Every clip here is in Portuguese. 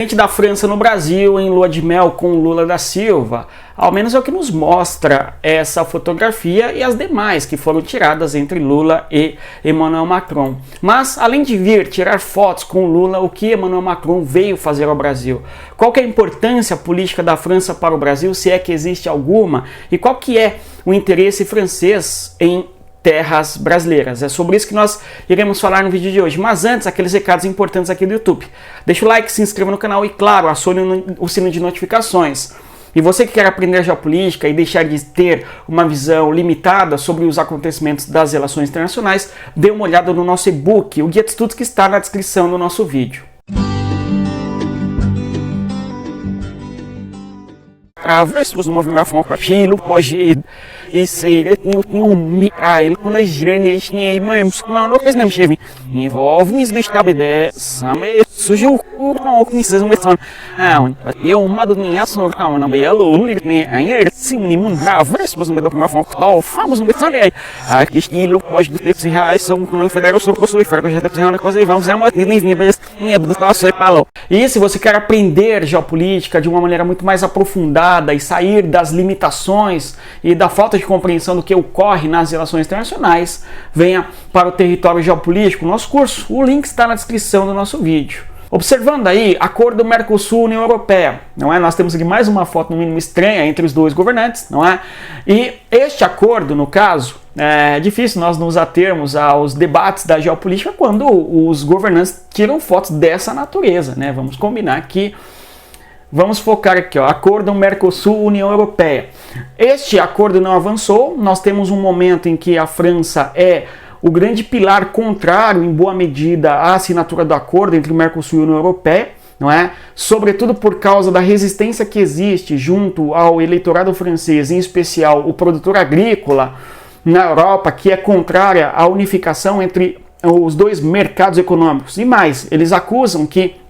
Presidente da França no Brasil em lua de mel com Lula da Silva, ao menos é o que nos mostra essa fotografia e as demais que foram tiradas entre Lula e Emmanuel Macron. Mas, além de vir tirar fotos com Lula, o que Emmanuel Macron veio fazer ao Brasil? Qual que é a importância política da França para o Brasil, se é que existe alguma? E qual que é o interesse francês em terras brasileiras? É sobre isso que nós iremos falar no vídeo de hoje. Mas antes, aqueles recados importantes aqui do YouTube. Deixa o like, se inscreva no canal e, claro, acione o sino de notificações. E você que quer aprender geopolítica e deixar de ter uma visão limitada sobre os acontecimentos das relações internacionais, dê uma olhada no nosso e-book, o Guia de Estudos, que está na descrição do nosso vídeo. Os movimentos com aquilo pode ser Mikhail Kolezhny não quer nem chegar envolve nisso estabilidade sabe surgiu com nisso mesmo eu uma do minha ação calma na belo né aí sim nenhum vários os movimentos com famosos metalei aqui estilo pode ter se são com o federação construir já tem uma coisa e vamos é uma linha do nosso falou. E se você quer aprender geopolítica de uma maneira muito mais aprofundada e sair das limitações e da falta de compreensão do que ocorre nas relações internacionais, venha para o Território Geopolítico, nosso curso. O link está na descrição do nosso vídeo. Observando aí, acordo Mercosul-União Europeia, não é? Nós temos aqui mais uma foto no mínimo estranha entre os dois governantes, não é? E este acordo, no caso, é difícil nós nos atermos aos debates da geopolítica quando os governantes tiram fotos dessa natureza, né? Vamos combinar aqui. Vamos focar aqui, ó, acordo Mercosul-União Europeia. Este acordo não avançou, nós temos um momento em que a França é o grande pilar contrário, em boa medida, à assinatura do acordo entre o Mercosul e a União Europeia, não é? Sobretudo por causa da resistência que existe junto ao eleitorado francês, em especial o produtor agrícola na Europa, que é contrária à unificação entre os dois mercados econômicos. E mais, eles acusam que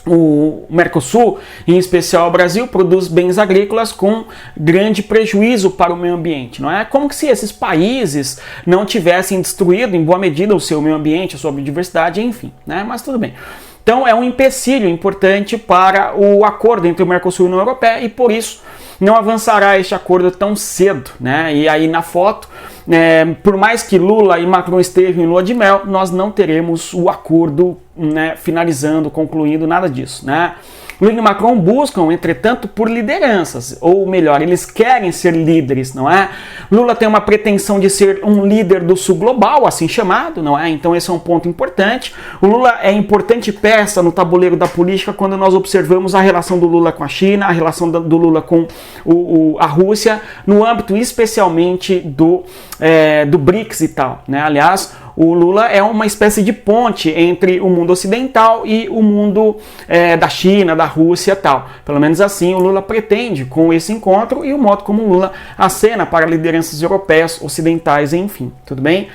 o Mercosul, em especial o Brasil, produz bens agrícolas com grande prejuízo para o meio ambiente, não é? Como se esses países não tivessem destruído em boa medida o seu meio ambiente, a sua biodiversidade, enfim, né? Mas tudo bem. Então é um empecilho importante para o acordo entre o Mercosul e a União Europeia e por isso não avançará este acordo tão cedo, né? E aí na foto, por mais que Lula e Macron estejam em lua de mel, nós não teremos o acordo, né, finalizando, concluindo, nada disso, né? Lula e Macron buscam, entretanto, por lideranças, ou melhor, eles querem ser líderes, não é? Lula tem uma pretensão de ser um líder do sul global, assim chamado, não é? Então esse é um ponto importante. O Lula é importante peça no tabuleiro da política quando nós observamos a relação do Lula com a China, a relação do Lula com a Rússia, no âmbito especialmente do BRICS e tal, né? Aliás, o Lula é uma espécie de ponte entre o mundo ocidental e o mundo da China, da Rússia e tal. Pelo menos assim o Lula pretende com esse encontro e o modo como o Lula acena para lideranças europeias, ocidentais, enfim, tudo bem?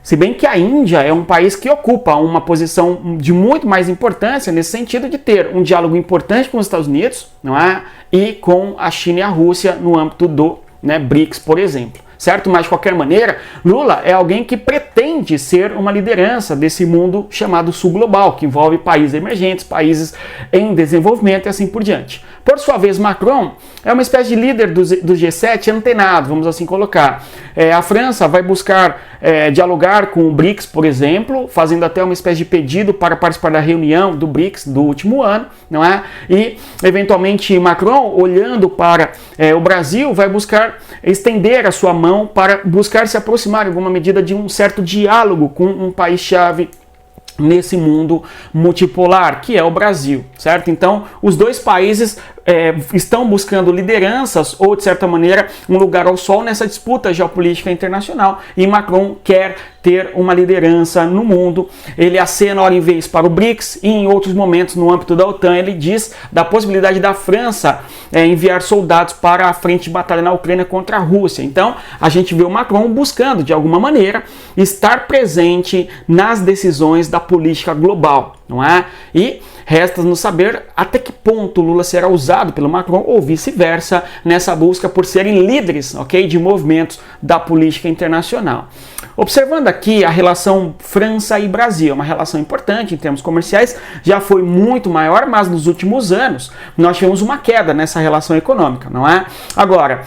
Se bem que a Índia é um país que ocupa uma posição de muito mais importância nesse sentido de ter um diálogo importante com os Estados Unidos, não é? E com a China e a Rússia no âmbito do BRICS, por exemplo. Certo? Mas de qualquer maneira, Lula é alguém que pretende ser uma liderança desse mundo chamado sul global, que envolve países emergentes, países em desenvolvimento e assim por diante. Por sua vez, Macron é uma espécie de líder do G7 antenado, vamos assim colocar. A França vai buscar dialogar com o BRICS, por exemplo, fazendo até uma espécie de pedido para participar da reunião do BRICS do último ano, não é? E, eventualmente, Macron, olhando para o Brasil, vai buscar estender a sua mão para buscar se aproximar, em alguma medida, de um certo diálogo com um país-chave nesse mundo multipolar, que é o Brasil, certo? Então, os dois países estão buscando lideranças ou, de certa maneira, um lugar ao sol nessa disputa geopolítica internacional e Macron quer ter uma liderança no mundo. Ele acena, hora em vez, para o BRICS e, em outros momentos, no âmbito da OTAN, ele diz da possibilidade da França enviar soldados para a frente de batalha na Ucrânia contra a Rússia. Então, a gente vê o Macron buscando, de alguma maneira, estar presente nas decisões da política global, não é? E resta-nos saber até que ponto Lula será usado pelo Macron ou vice-versa nessa busca por serem líderes, ok, de movimentos da política internacional. Observando aqui a relação França e Brasil, uma relação importante em termos comerciais, já foi muito maior, mas nos últimos anos nós tivemos uma queda nessa relação econômica, não é? Agora,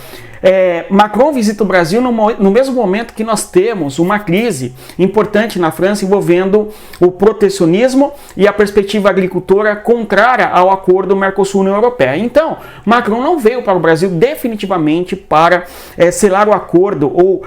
Macron visita o Brasil no mesmo momento que nós temos uma crise importante na França envolvendo o protecionismo e a perspectiva agricultora contrária ao acordo Mercosul-União Europeia. Então, Macron não veio para o Brasil definitivamente para selar o acordo ou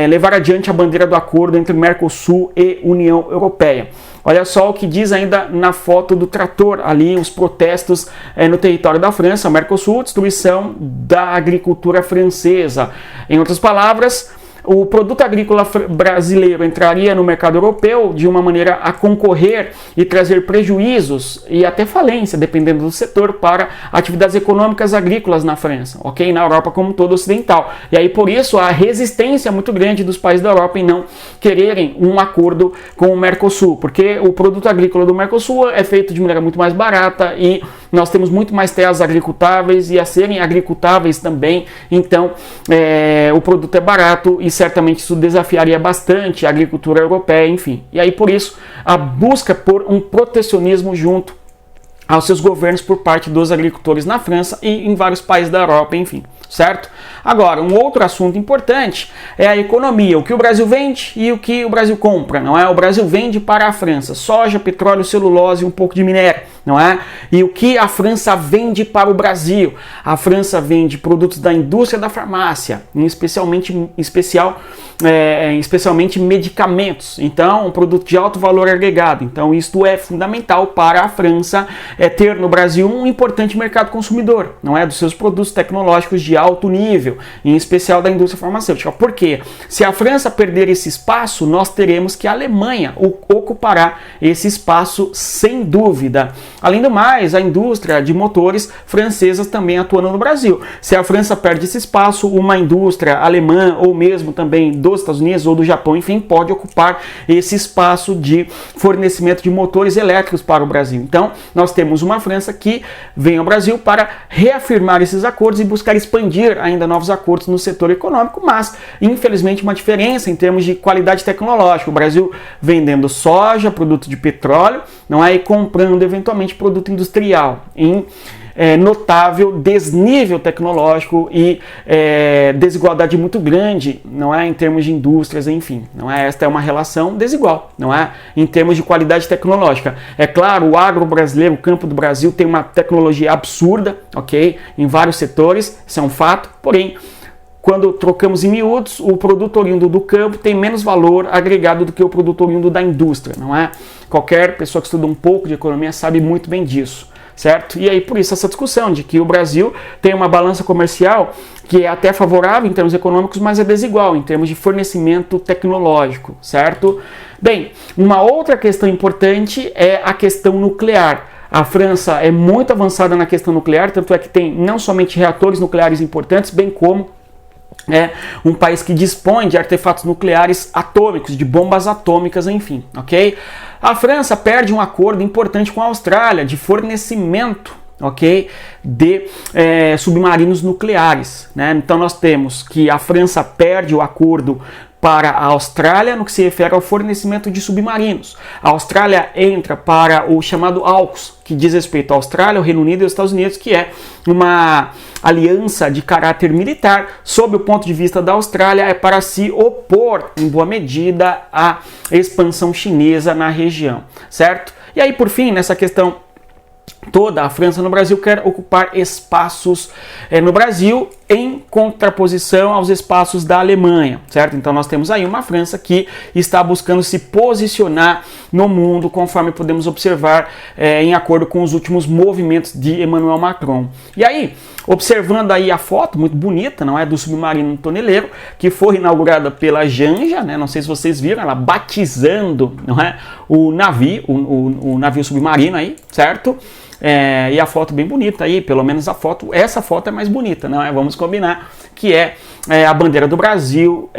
levar adiante a bandeira do acordo entre Mercosul e União Europeia. Olha só o que diz ainda na foto do trator, ali os protestos no território da França, Mercosul, destruição da agricultura francesa. Em outras palavras, o produto agrícola brasileiro entraria no mercado europeu de uma maneira a concorrer e trazer prejuízos e até falência, dependendo do setor, para atividades econômicas agrícolas na França, ok? Na Europa como todo ocidental. E aí, por isso, a resistência muito grande dos países da Europa em não quererem um acordo com o Mercosul, porque o produto agrícola do Mercosul é feito de maneira muito mais barata e nós temos muito mais terras agricultáveis e a serem agricultáveis também, então o produto é barato e certamente isso desafiaria bastante a agricultura europeia, enfim. E aí, por isso, a busca por um protecionismo junto aos seus governos por parte dos agricultores na França e em vários países da Europa, enfim, certo? Agora, um outro assunto importante é a economia, o que o Brasil vende e o que o Brasil compra, não é? O Brasil vende para a França soja, petróleo, celulose e um pouco de minério, não é? E o que a França vende para o Brasil? A França vende produtos da indústria da farmácia, especialmente medicamentos, então um produto de alto valor agregado. Então isto é fundamental para a França ter no Brasil um importante mercado consumidor, não é? Dos seus produtos tecnológicos de alto nível, em especial da indústria farmacêutica. Por quê? Se a França perder esse espaço, nós teremos que a Alemanha ocupará esse espaço sem dúvida. Além do mais, a indústria de motores francesas também atuando no Brasil. Se a França perde esse espaço, uma indústria alemã ou mesmo também dos Estados Unidos ou do Japão, enfim, pode ocupar esse espaço de fornecimento de motores elétricos para o Brasil. Então, nós temos uma França que vem ao Brasil para reafirmar esses acordos e buscar expandir ainda novos acordos no setor econômico, mas, infelizmente, uma diferença em termos de qualidade tecnológica. O Brasil vendendo soja, produto de petróleo, não é? E comprando, eventualmente, produto industrial em notável desnível tecnológico e desigualdade muito grande, não é, em termos de indústrias, enfim, não é? Esta é uma relação desigual, não é, em termos de qualidade tecnológica. É claro, o agro brasileiro, o campo do Brasil tem uma tecnologia absurda, ok, em vários setores, isso é um fato, porém, quando trocamos em miúdos, o produto oriundo do campo tem menos valor agregado do que o produto oriundo da indústria, não é? Qualquer pessoa que estuda um pouco de economia sabe muito bem disso. Certo? E aí, por isso, essa discussão de que o Brasil tem uma balança comercial que é até favorável em termos econômicos, mas é desigual em termos de fornecimento tecnológico, certo? Bem, uma outra questão importante é a questão nuclear. A França é muito avançada na questão nuclear, tanto é que tem não somente reatores nucleares importantes, bem como um país que dispõe de artefatos nucleares atômicos, de bombas atômicas, enfim, ok? A França perde um acordo importante com a Austrália de fornecimento, ok, de submarinos nucleares, né? Então nós temos que a França perde o acordo para a Austrália no que se refere ao fornecimento de submarinos. A Austrália entra para o chamado AUKUS, que diz respeito à Austrália, ao Reino Unido e aos Estados Unidos, que é uma aliança de caráter militar. Sob o ponto de vista da Austrália, é para se opor, em boa medida, à expansão chinesa na região, certo? E aí, por fim, nessa questão toda, a França no Brasil quer ocupar espaços no Brasil em contraposição aos espaços da Alemanha, certo? Então nós temos aí uma França que está buscando se posicionar no mundo, conforme podemos observar em acordo com os últimos movimentos de Emmanuel Macron. E aí, observando aí a foto muito bonita, não é, do submarino toneleiro, que foi inaugurada pela Janja, né? Não sei se vocês viram, ela batizando, não é, o navio, o navio submarino aí, certo? e a foto bem bonita aí, pelo menos essa foto é mais bonita, não é? Vamos combinar que é a bandeira do Brasil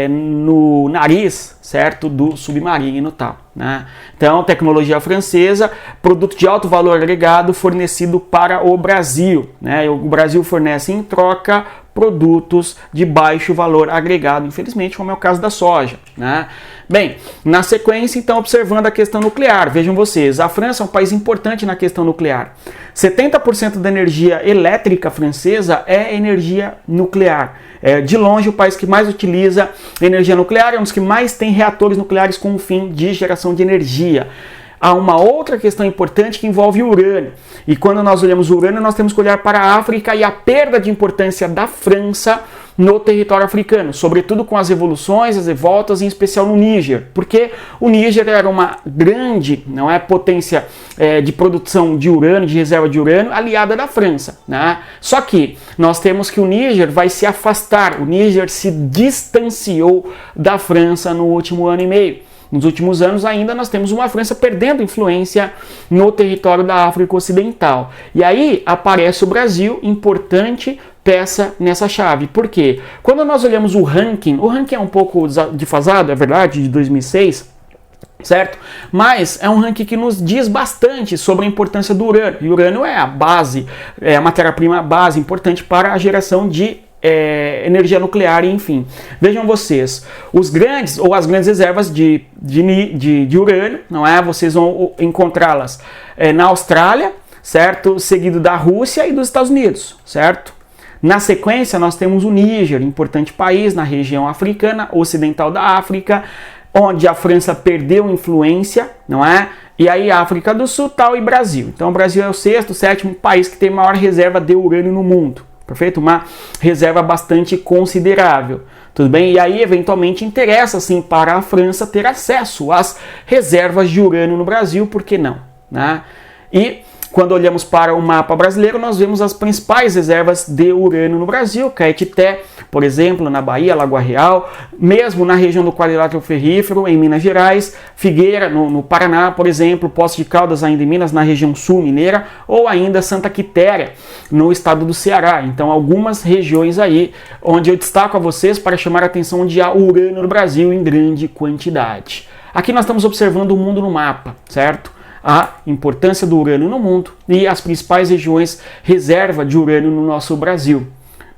no nariz, certo, do submarino, tal, né? Então, tecnologia francesa, produto de alto valor agregado fornecido para o Brasil, né? O Brasil fornece em troca produtos de baixo valor agregado, infelizmente, como é o caso da soja, né? Bem, na sequência, então, observando a questão nuclear, vejam vocês, a França é um país importante na questão nuclear. 70% da energia elétrica francesa é energia nuclear. De longe, o país que mais utiliza energia nuclear, é um dos que mais tem reatores nucleares com o fim de geração de energia. Há uma outra questão importante que envolve o urânio. E quando nós olhamos o urânio, nós temos que olhar para a África e a perda de importância da França no território africano, sobretudo com as revoluções, as revoltas, em especial no Níger, porque o Níger era uma grande, não é, potência de produção de urânio, de reserva de urânio, aliada da França, né? Só que nós temos que o Níger vai se afastar, o Níger se distanciou da França no último ano e meio. Nos últimos anos ainda nós temos uma França perdendo influência no território da África Ocidental. E aí aparece o Brasil, importante peça nessa chave. Por quê? Quando nós olhamos o ranking é um pouco defasado, é verdade, de 2006, certo? Mas é um ranking que nos diz bastante sobre a importância do urânio. E o urânio é a base, é a matéria-prima base importante para a geração de energia nuclear, enfim. Vejam vocês, as grandes reservas de urânio, não é? Vocês vão encontrá-las na Austrália, certo? Seguido da Rússia e dos Estados Unidos, certo? Na sequência, nós temos o Níger, importante país na região africana, ocidental da África, onde a França perdeu influência, não é? E aí África do Sul, tal, e Brasil. Então o Brasil é o sexto, sétimo país que tem maior reserva de urânio no mundo. Perfeito? Uma reserva bastante considerável. Tudo bem? E aí, eventualmente, interessa, sim, para a França ter acesso às reservas de urânio no Brasil, por que não? Né? E quando olhamos para o mapa brasileiro, nós vemos as principais reservas de urânio no Brasil, Caetité, por exemplo, na Bahia, Lagoa Real, mesmo na região do quadrilátero ferrífero, em Minas Gerais, Figueira, no Paraná, por exemplo, Poços de Caldas, ainda em Minas, na região sul mineira, ou ainda Santa Quitéria, no estado do Ceará. Então, algumas regiões aí, onde eu destaco a vocês para chamar a atenção onde há urânio no Brasil em grande quantidade. Aqui nós estamos observando o mundo no mapa, certo? A importância do urânio no mundo e as principais regiões reserva de urânio no nosso Brasil.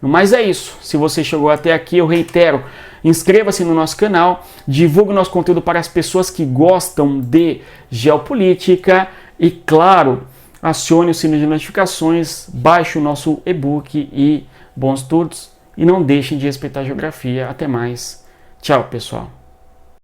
Mas é isso. Se você chegou até aqui, eu reitero, inscreva-se no nosso canal, divulgue o nosso conteúdo para as pessoas que gostam de geopolítica e, claro, acione o sino de notificações, baixe o nosso e-book e bons estudos e não deixem de respeitar a geografia. Até mais. Tchau, pessoal.